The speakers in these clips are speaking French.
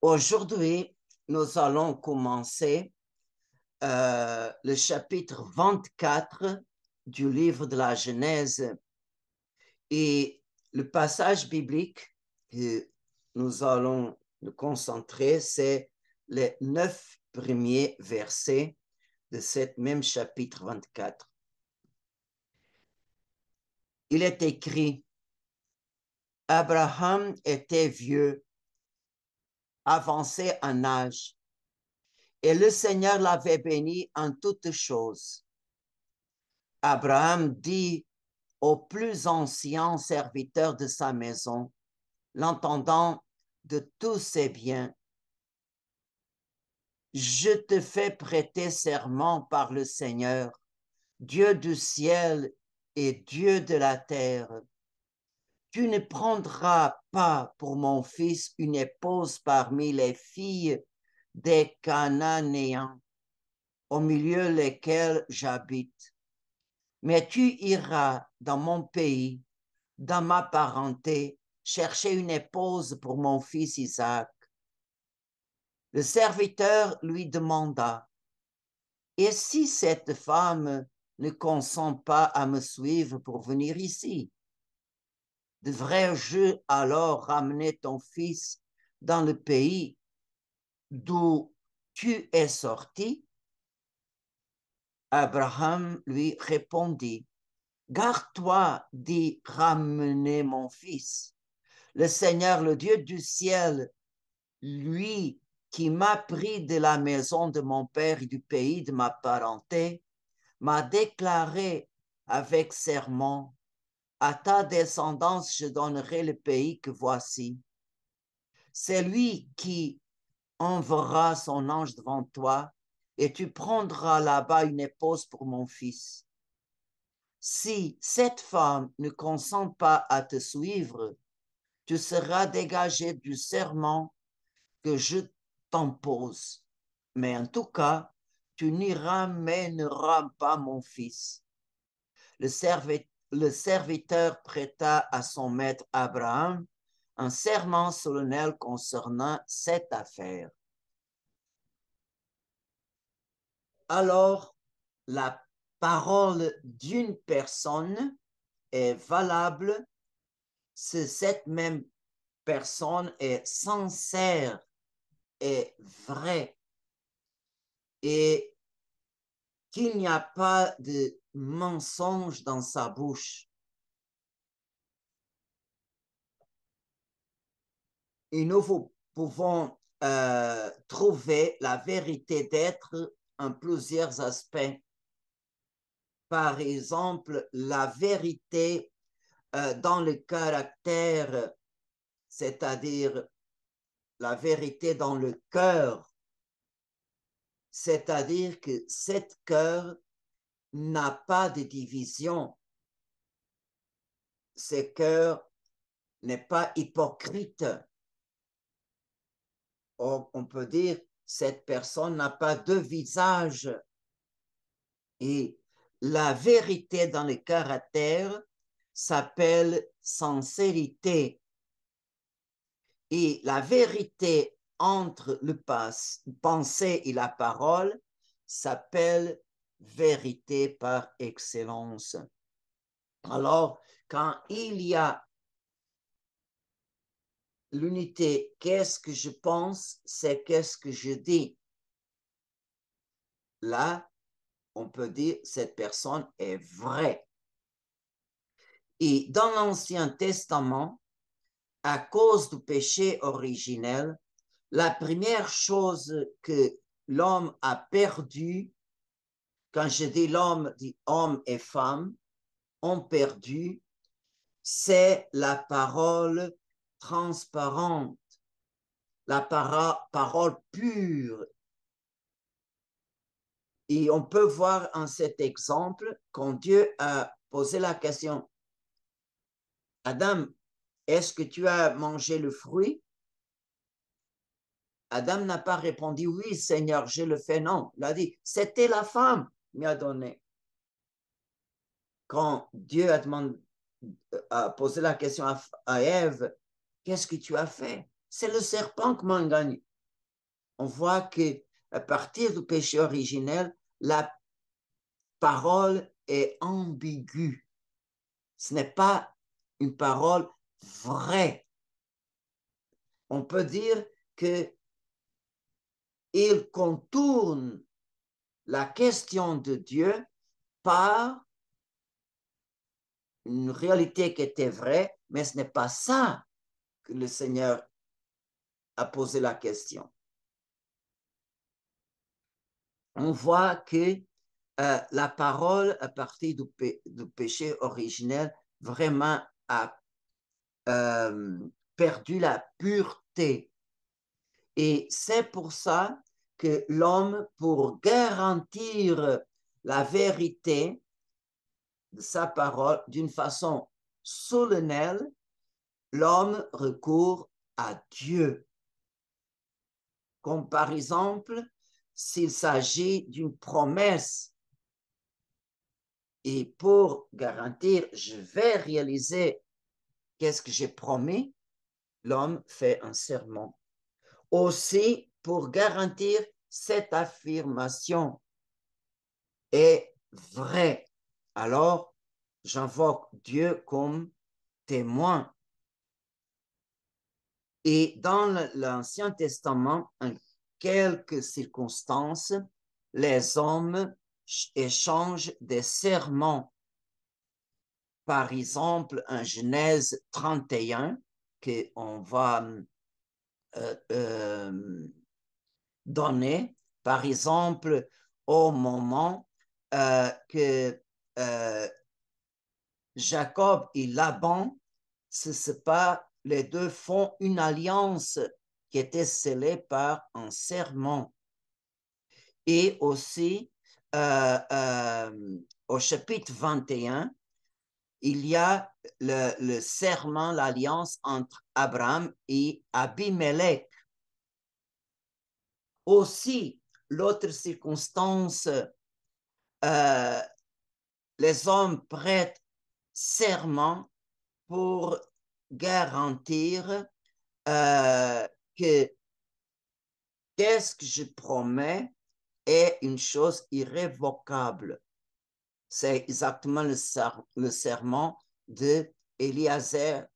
Aujourd'hui, nous allons commencer le chapitre 24 du livre de la Genèse et le passage biblique que nous allons nous concentrer, c'est les 9 premiers versets de ce même chapitre 24. Il est écrit, Abraham était vieux, avancé en âge, et le Seigneur l'avait béni en toutes choses. Abraham dit au plus ancien serviteur de sa maison, l'entendant de tous ses biens, je te fais prêter serment par le Seigneur, Dieu du ciel et Dieu de la terre. Tu ne prendras pas pour mon fils une épouse parmi les filles des Cananéens, au milieu desquels j'habite. Mais tu iras dans mon pays, dans ma parenté, chercher une épouse pour mon fils Isaac. Le serviteur lui demanda, et si cette femme ne consent pas à me suivre pour venir ici, devrais-je alors ramener ton fils dans le pays d'où tu es sorti? Abraham lui répondit, garde-toi d'y ramener mon fils. Le Seigneur, le Dieu du ciel, lui qui m'a pris de la maison de mon père et du pays de ma parenté, m'a déclaré avec serment, à ta descendance je donnerai le pays que voici. C'est lui qui enverra son ange devant toi et tu prendras là-bas une épouse pour mon fils. Si cette femme ne consent pas à te suivre, tu seras dégagé du serment que je t'impose. Mais en tout cas, tu n'y ramèneras pas mon fils. Le serviteur prêta à son maître Abraham un serment solennel concernant cette affaire. Alors, la parole d'une personne est valable si cette même personne est sincère et vraie et qu'il n'y a pas de mensonge dans sa bouche. Et nous pouvons trouver la vérité d'être en plusieurs aspects. Par exemple, la vérité dans le caractère, c'est-à-dire la vérité dans le cœur, c'est-à-dire que cet cœur n'a pas de division. Ce cœur n'est pas hypocrite. On peut dire cette personne n'a pas deux visages. Et la vérité dans le caractère s'appelle sincérité. Et la vérité entre le pensée et la parole s'appelle vérité par excellence. Alors, quand il y a l'unité, qu'est-ce que je pense, c'est qu'est-ce que je dis. Là, on peut dire cette personne est vraie. Et dans l'Ancien Testament, à cause du péché originel, la première chose que l'homme a perdue, quand je dis l'homme, dit homme et femme, ont perdu, c'est la parole transparente, la parole pure. Et on peut voir en cet exemple quand Dieu a posé la question, Adam, est-ce que tu as mangé le fruit? Adam n'a pas répondu, oui, Seigneur, je le fais, non. Il a dit, c'était la femme qui m'a donné. Quand Dieu a posé la question à Ève, qu'est-ce que tu as fait? C'est le serpent qui m'a on voit que à partir du péché originel, la parole est ambiguë. Ce n'est pas une parole vraie. On peut dire qu'il contourne la question de Dieu par une réalité qui était vraie, mais ce n'est pas ça que le Seigneur a posé la question. On voit que la parole, à partir du péché originel, vraiment a perdu la pureté. Et c'est pour ça que l'homme, pour garantir la vérité de sa parole d'une façon solennelle, l'homme recourt à Dieu. Comme par exemple, s'il s'agit d'une promesse et pour garantir, je vais réaliser qu'est-ce que j'ai promis, l'homme fait un serment. Aussi, pour garantir cette affirmation est vraie, alors j'invoque Dieu comme témoin. Et dans l'Ancien Testament, en quelques circonstances, les hommes échangent des serments. Par exemple, en Genèse 31, qu'on va donner, par exemple, au moment que Jacob et Laban se séparent, les deux font une alliance qui était scellée par un serment. Et aussi, au chapitre 21, il y a le serment, l'alliance entre Abraham et Abimelech. Aussi, l'autre circonstance, les hommes prêtent serment pour garantir que qu'est-ce que je promets est une chose irrévocable. C'est exactement le serment de Eliezer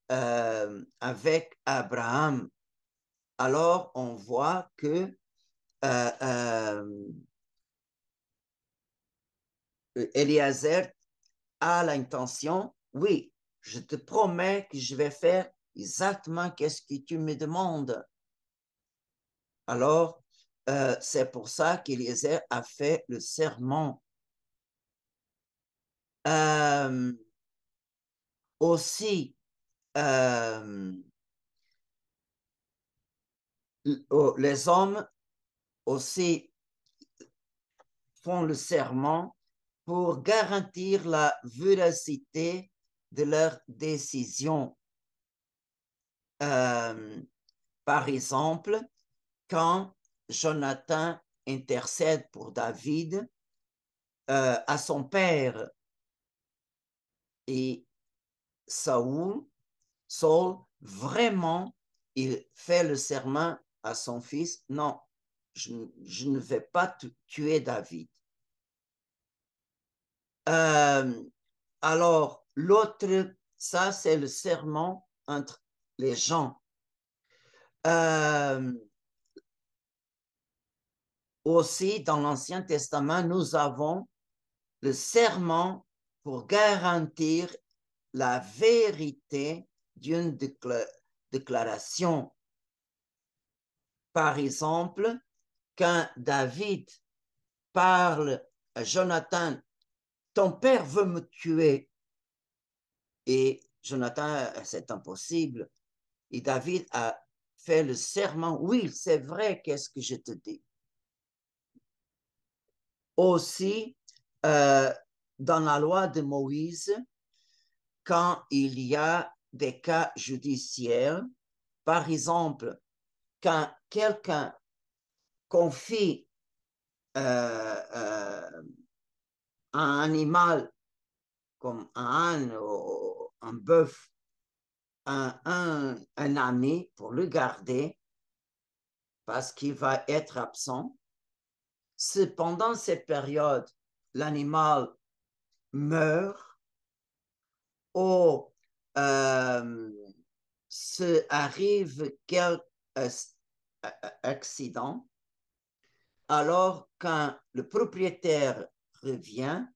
avec Abraham. Alors, on voit que Eliezer a l'intention, oui, je te promets que je vais faire exactement ce que tu me demandes. Alors, c'est pour ça qu'Eliezer a fait le serment. Aussi, les hommes aussi font le serment pour garantir la véracité de leur décision. Par exemple, quand Jonathan intercède pour David à son père et Saul, vraiment, il fait le serment à son fils, non, je ne vais pas tuer David. Alors, l'autre, ça, c'est le serment entre les gens. Aussi, dans l'Ancien Testament, nous avons le serment pour garantir la vérité d'une déclaration. Par exemple, quand David parle à Jonathan, ton père veut me tuer. Et Jonathan, c'est impossible. Et David a fait le serment, oui, c'est vrai, qu'est-ce que je te dis. Aussi, dans la loi de Moïse, quand il y a des cas judiciaires, par exemple, quand quelqu'un confie un animal comme un âne ou un bœuf à un ami pour le garder, parce qu'il va être absent. Si pendant cette période, l'animal meurt ou se arrive quel accident, alors quand le propriétaire revient,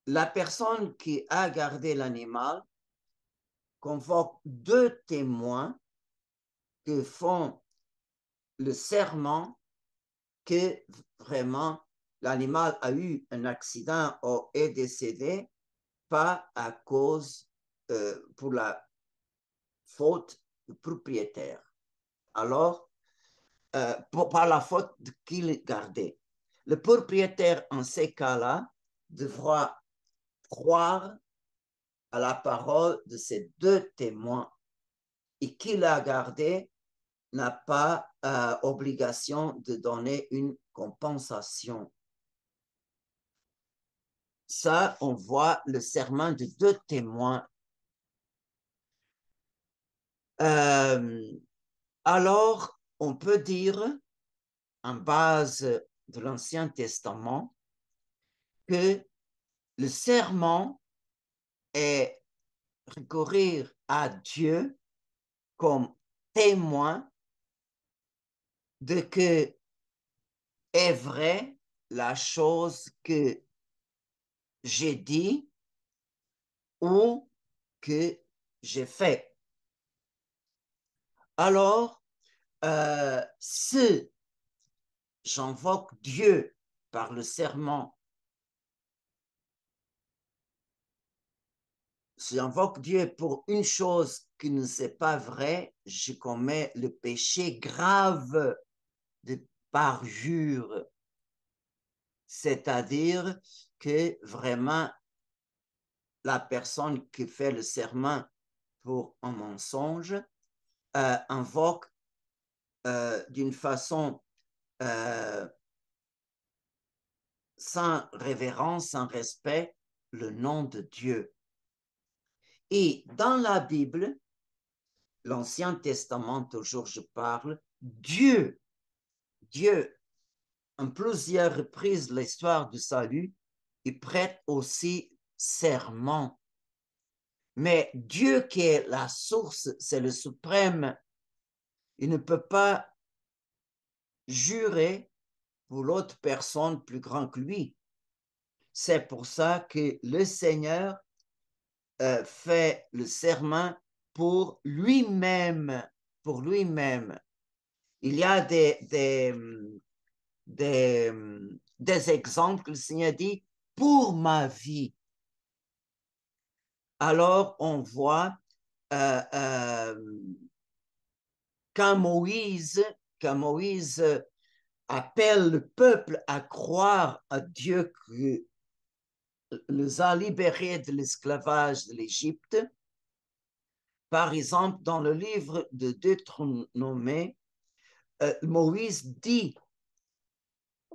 la personne qui a gardé l'animal convoque deux témoins qui font le serment que vraiment l'animal a eu un accident ou est décédé, pas à cause pour la faute du propriétaire. Alors, par la faute qu'il gardait. Le propriétaire, en ces cas-là, devra croire à la parole de ces deux témoins et qui l'a gardé n'a pas obligation de donner une compensation. Ça, on voit le serment de deux témoins. Alors, on peut dire, en base de l'Ancien Testament, que le serment est recourir à Dieu comme témoin de que est vrai la chose que j'ai dit ou que j'ai fait. Alors, si j'invoque Dieu par le serment, si j'invoque Dieu pour une chose qui ne c'est pas vrai, je commets le péché grave de parjure. C'est-à-dire que vraiment, la personne qui fait le serment pour un mensonge invoque d'une façon sans révérence, sans respect, le nom de Dieu. Et dans la Bible, l'Ancien Testament, toujours je parle, Dieu, en plusieurs reprises de l'histoire du salut, il prête aussi serment. Mais Dieu qui est la source, c'est le suprême. Il ne peut pas jurer pour l'autre personne plus grand que lui. C'est pour ça que le Seigneur fait le serment pour lui-même, pour lui-même. Il y a des exemples que le Seigneur dit pour ma vie. Alors on voit quand Moïse appelle le peuple à croire à Dieu qui les a libérés de l'esclavage de l'Égypte. Par exemple, dans le livre de Deutéronome, Moïse dit,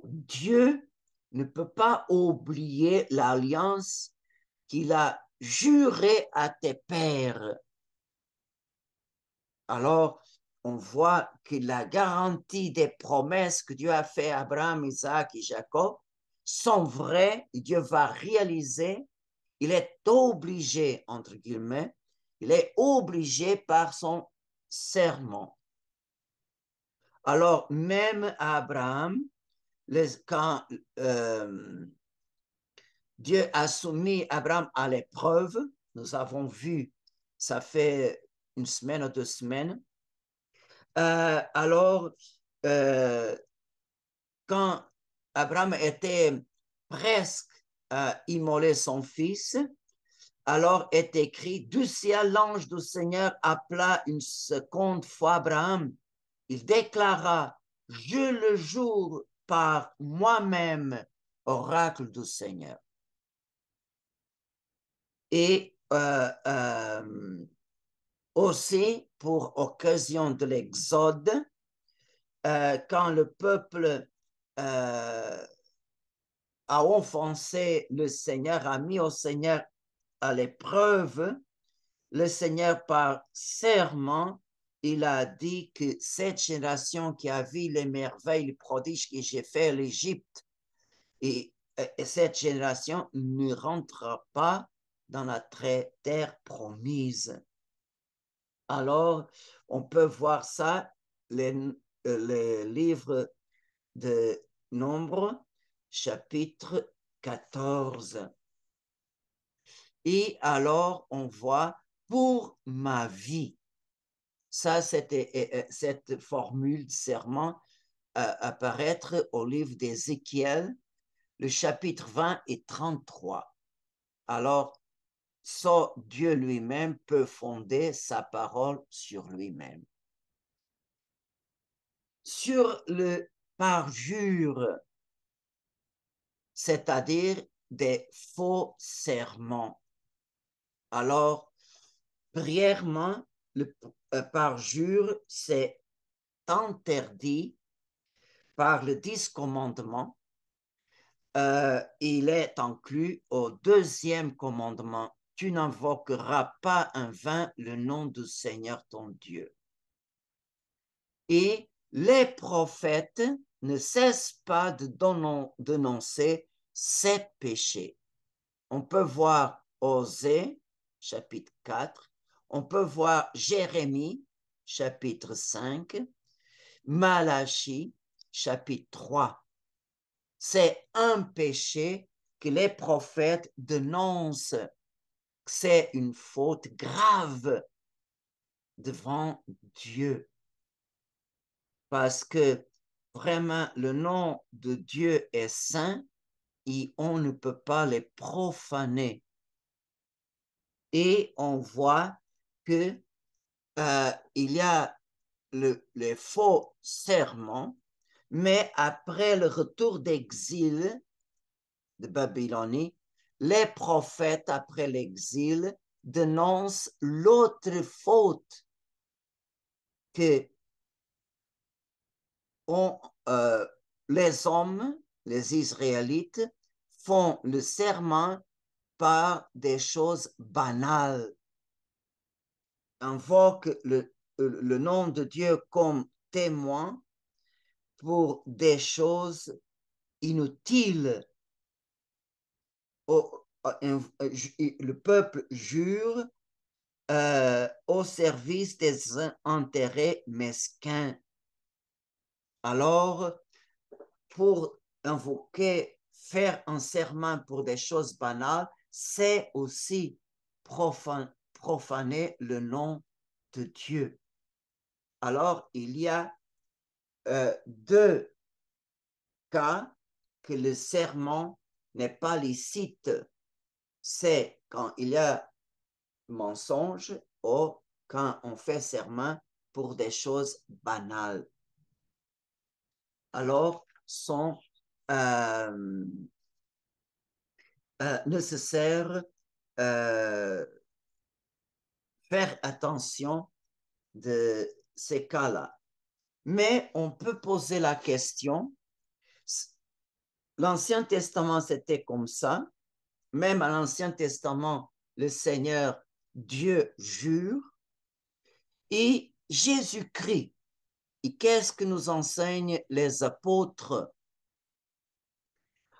Dieu ne peut pas oublier l'alliance qu'il a jurée à tes pères. Alors, on voit que la garantie des promesses que Dieu a fait à Abraham, Isaac et Jacob sont vraies et Dieu va réaliser. Il est obligé, entre guillemets, il est obligé par son serment. Alors, même à Abraham, quand Dieu a soumis Abraham à l'épreuve, nous avons vu, ça fait une semaine ou 2 semaines, alors, quand Abraham était presque à immoler son fils, alors est écrit, du ciel, l'ange du Seigneur appela une seconde fois Abraham. Il déclara, je le jure par moi-même, oracle du Seigneur. Et aussi, pour occasion de l'Exode, quand le peuple a offensé le Seigneur, a mis au Seigneur à l'épreuve, le Seigneur par serment il a dit que cette génération qui a vu les merveilles, les prodiges que j'ai fait à l'Égypte, et cette génération ne rentrera pas dans la terre promise. Alors, on peut voir ça, les livres de Nombre, chapitre 14. Et alors, on voit pour ma vie. Ça, c'était cette formule de serment apparaître au livre d'Ézéchiel, le chapitre 20 et 33. Alors, ça, Dieu lui-même peut fonder sa parole sur lui-même. Sur le parjure, c'est-à-dire des faux serments. Alors, premièrement, le parjure, c'est interdit par le 10 commandements. Il est inclus au deuxième commandement. Tu n'invoqueras pas en vain le nom du Seigneur ton Dieu. Et les prophètes ne cessent pas de dénoncer ces péchés. On peut voir Osée, chapitre 4, on peut voir Jérémie, chapitre 5, Malachie, chapitre 3. C'est un péché que les prophètes dénoncent. C'est une faute grave devant Dieu. Parce que vraiment, le nom de Dieu est saint et on ne peut pas les profaner. Et on voit que il y a les faux serments, mais après le retour d'exil de Babylonie, les prophètes, après l'exil, dénoncent l'autre faute que les hommes, les Israélites, font le serment par des choses banales, invoquent le nom de Dieu comme témoin pour des choses inutiles. Le peuple jure au service des intérêts mesquins. Alors, pour invoquer, faire un serment pour des choses banales, c'est aussi profaner le nom de Dieu. Alors, il y a deux cas que le serment n'est pas licite. C'est quand il y a mensonge ou quand on fait serment pour des choses banales. Alors, sont nécessaires faire attention de ces cas-là. Mais on peut poser la question, l'Ancien Testament, c'était comme ça. Même à l'Ancien Testament, le Seigneur, Dieu jure. Et Jésus-Christ, et qu'est-ce que nous enseignent les apôtres?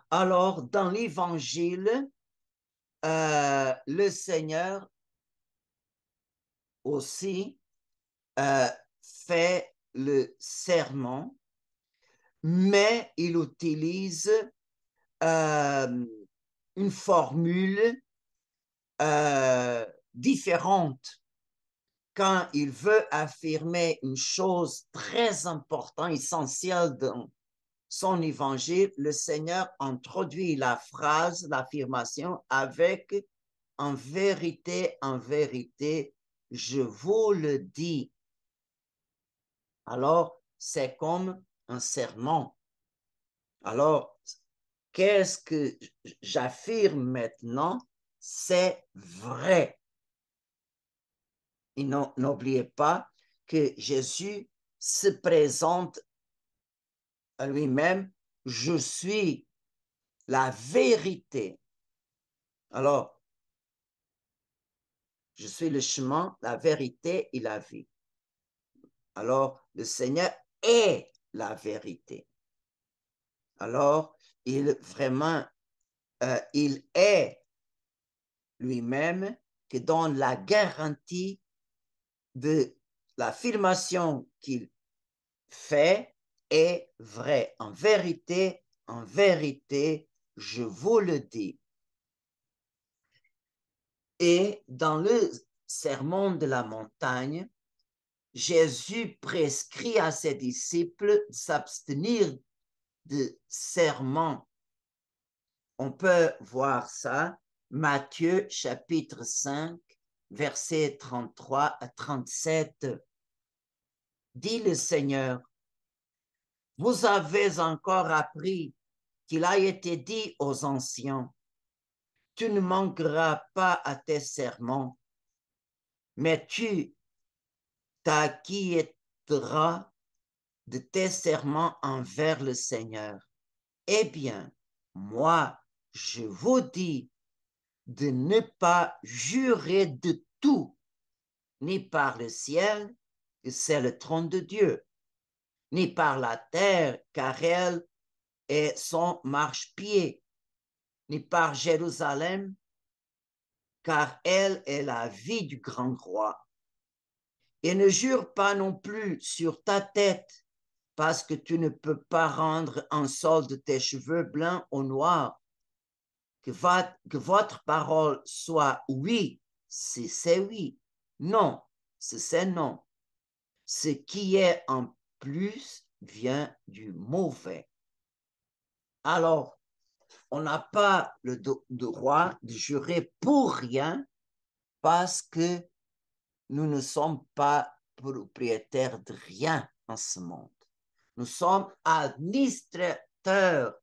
Alors, dans l'Évangile, le Seigneur aussi fait le serment, mais il utilise une formule différente. Quand il veut affirmer une chose très importante, essentielle dans son évangile, le Seigneur introduit la phrase, l'affirmation avec en vérité, je vous le dis. Alors, c'est comme un serment. Alors, qu'est-ce que j'affirme maintenant? C'est vrai. Et n'oubliez pas que Jésus se présente à lui-même, je suis la vérité. Alors, je suis le chemin, la vérité et la vie. Alors, le Seigneur est la vérité. Alors, il est lui-même qui donne la garantie de l'affirmation qu'il fait est vraie. En vérité, je vous le dis. Et dans le sermon de la montagne, Jésus prescrit à ses disciples de s'abstenir de serments. On peut voir ça, Matthieu chapitre 5, versets 33 à 37. Dit le Seigneur, vous avez encore appris qu'il a été dit aux anciens, tu ne manqueras pas à tes serments, mais tu t'acquitteras de tes serments envers le Seigneur. Eh bien, moi, je vous dis de ne pas jurer de tout, ni par le ciel, que c'est le trône de Dieu, ni par la terre, car elle est son marchepied, ni par Jérusalem, car elle est la vie du grand roi. Et ne jure pas non plus sur ta tête, parce que tu ne peux pas rendre un solde de tes cheveux blancs au noir. Que votre parole soit oui, si c'est oui, non, si c'est non. Ce qui est en plus vient du mauvais. Alors, on n'a pas le droit de jurer pour rien parce que nous ne sommes pas propriétaires de rien en ce monde. Nous sommes administrateurs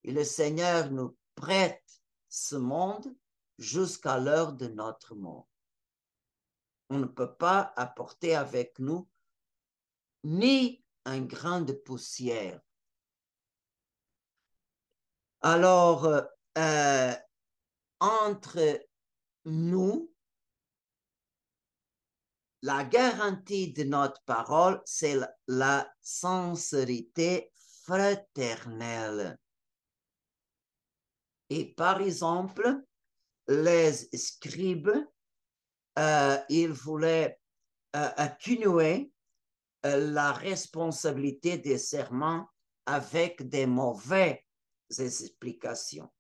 et le Seigneur nous prête ce monde jusqu'à l'heure de notre mort. On ne peut pas apporter avec nous ni un grain de poussière. Alors, entre nous, la garantie de notre parole, c'est la sincérité fraternelle. Et par exemple, les scribes, ils voulaient atténuer la responsabilité des serments avec des mauvaises explications.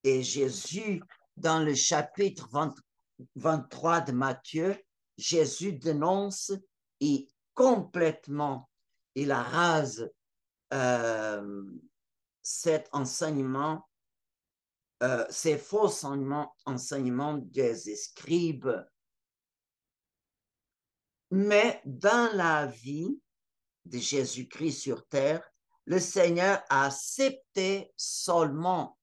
Et Jésus, dans le chapitre 23 de Matthieu, Jésus dénonce et complètement, il arrase cet enseignement, ces faux enseignements des scribes. Mais dans la vie de Jésus-Christ sur terre, le Seigneur a accepté seulement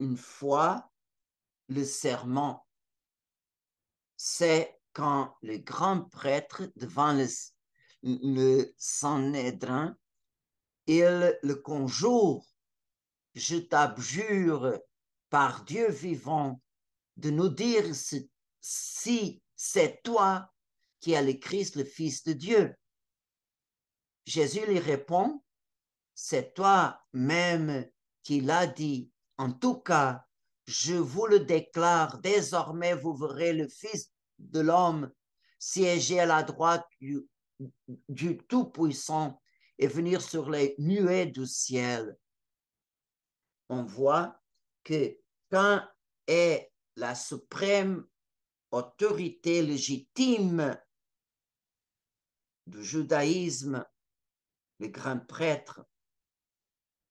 une fois le serment. C'est quand le grand prêtre, devant le Sanhédrin, il le conjure, je t'abjure par Dieu vivant de nous dire si c'est toi qui es le Christ, le Fils de Dieu. Jésus lui répond, c'est toi-même qui l'as dit. En tout cas, je vous le déclare, désormais vous verrez le Fils de l'homme siéger à la droite du Tout-Puissant et venir sur les nuées du ciel. On voit que quand est la suprême autorité légitime du judaïsme, le grand prêtre,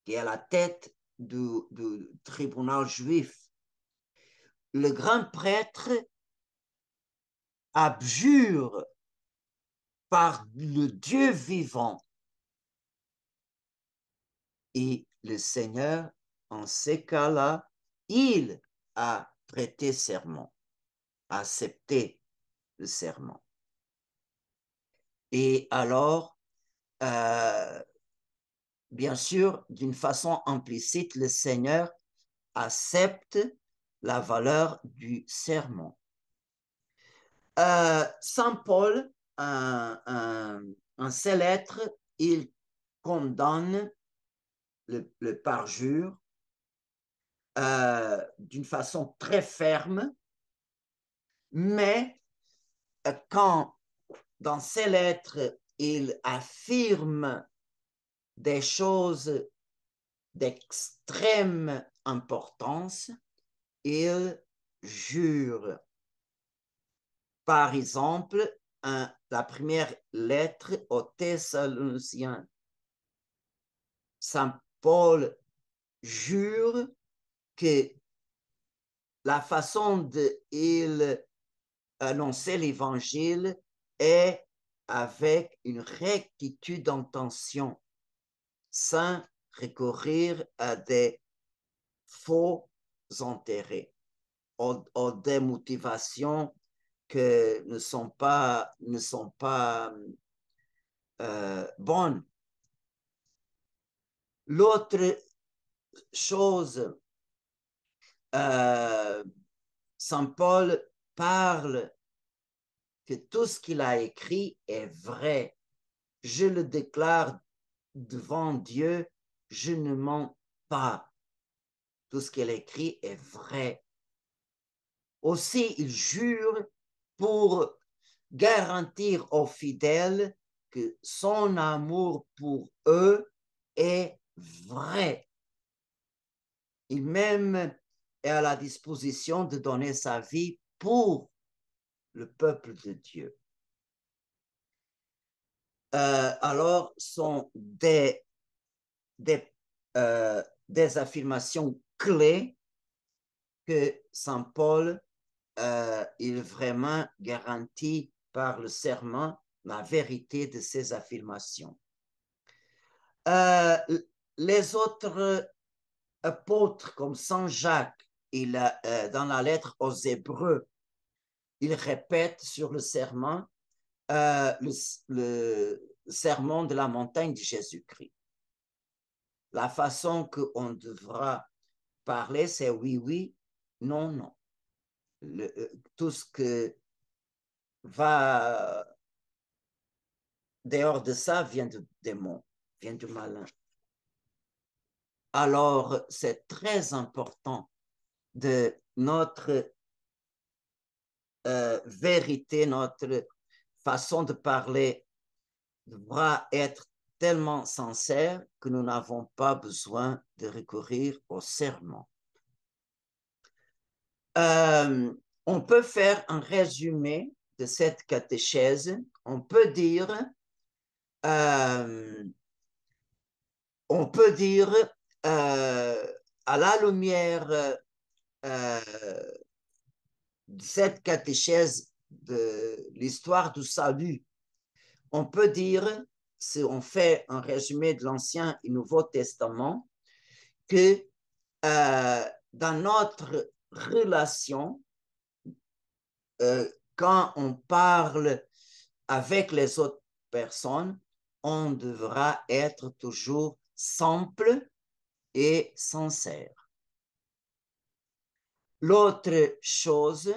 qui est à la tête du tribunal juif, le grand prêtre abjure par le Dieu vivant. Et le Seigneur, en ces cas-là, il a prêté serment, accepté le serment. Et alors, bien sûr, d'une façon implicite, le Seigneur accepte la valeur du serment. Saint Paul, un seul être, il condamne le parjure d'une façon très ferme, mais quand dans ces lettres, il affirme des choses d'extrême importance, il jure. Par exemple, la première lettre aux Thessaloniciens, Saint Paul jure que la façon de il annoncer l'évangile est avec une rectitude d'intention, sans recourir à des faux intérêts ou des motivations que ne sont pas bonnes. L'autre chose, Saint Paul parle que tout ce qu'il a écrit est vrai. Je le déclare devant Dieu, je ne mens pas. Tout ce qu'il écrit est vrai. Aussi, il jure pour garantir aux fidèles que son amour pour eux est vrai. Il même est à la disposition de donner sa vie pour le peuple de Dieu. Alors, sont des affirmations clés que Saint Paul il vraiment garantit par le serment la vérité de ces affirmations. Euh, les autres apôtres comme Saint Jacques, dans la lettre aux Hébreux, il répète sur le serment le sermon de la montagne de Jésus-Christ. La façon qu'on devra parler, c'est oui, oui, non, non. Tout ce que va dehors de ça vient du démon, vient du malin. Alors, c'est très important de notre vérité, notre façon de parler devra être tellement sincère que nous n'avons pas besoin de recourir au serment. Euh, on peut faire un résumé de cette catéchèse. On peut dire, euh, on peut dire à la lumière de cette catéchèse de l'histoire du salut, on peut dire, si on fait un résumé de l'Ancien et Nouveau Testament, que dans notre relation, quand on parle avec les autres personnes, on devra être toujours simple et sincère. L'autre chose,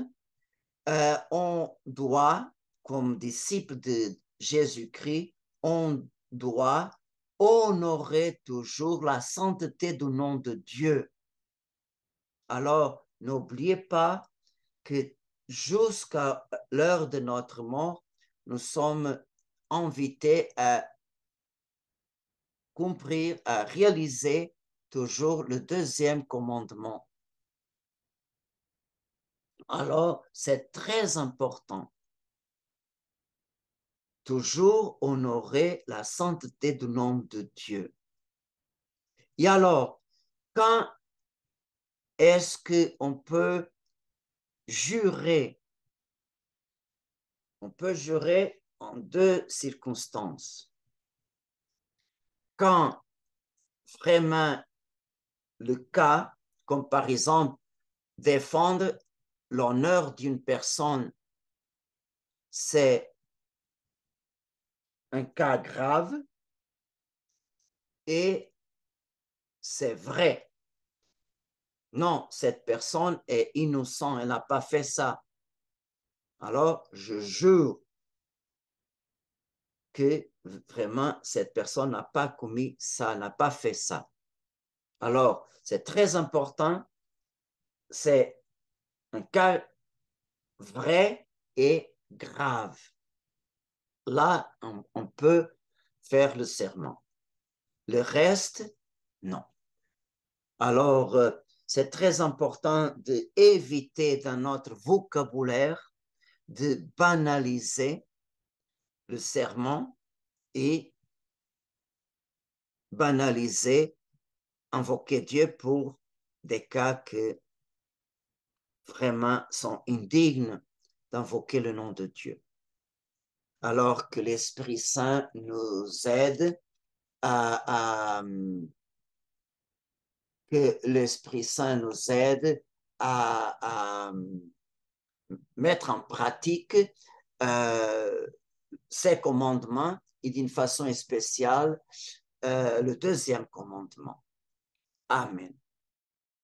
on doit, comme disciple de Jésus-Christ, on doit honorer toujours la sainteté du nom de Dieu. Alors, n'oubliez pas que jusqu'à l'heure de notre mort, nous sommes invités à compris, à réaliser toujours le deuxième commandement. Alors, c'est très important. Toujours honorer la sainteté du nom de Dieu. Et alors, quand est-ce qu'on peut jurer? On peut jurer en deux circonstances. Quand vraiment le cas, comme par exemple défendre l'honneur d'une personne, c'est un cas grave et c'est vrai. Non, cette personne est innocente, elle n'a pas fait ça. Alors, je jure que vraiment cette personne n'a pas commis ça, n'a pas fait ça. Alors, c'est très important, c'est un cas vrai et grave. Là, on peut faire le serment. Le reste, non. Alors, c'est très important d'éviter dans notre vocabulaire de banaliser le serment et banaliser, invoquer Dieu pour des cas que vraiment sont indignes d'invoquer le nom de Dieu. Alors que l'Esprit Saint nous aide que l'Esprit Saint nous aide à mettre en pratique ces commandements et d'une façon spéciale le deuxième commandement. Amen.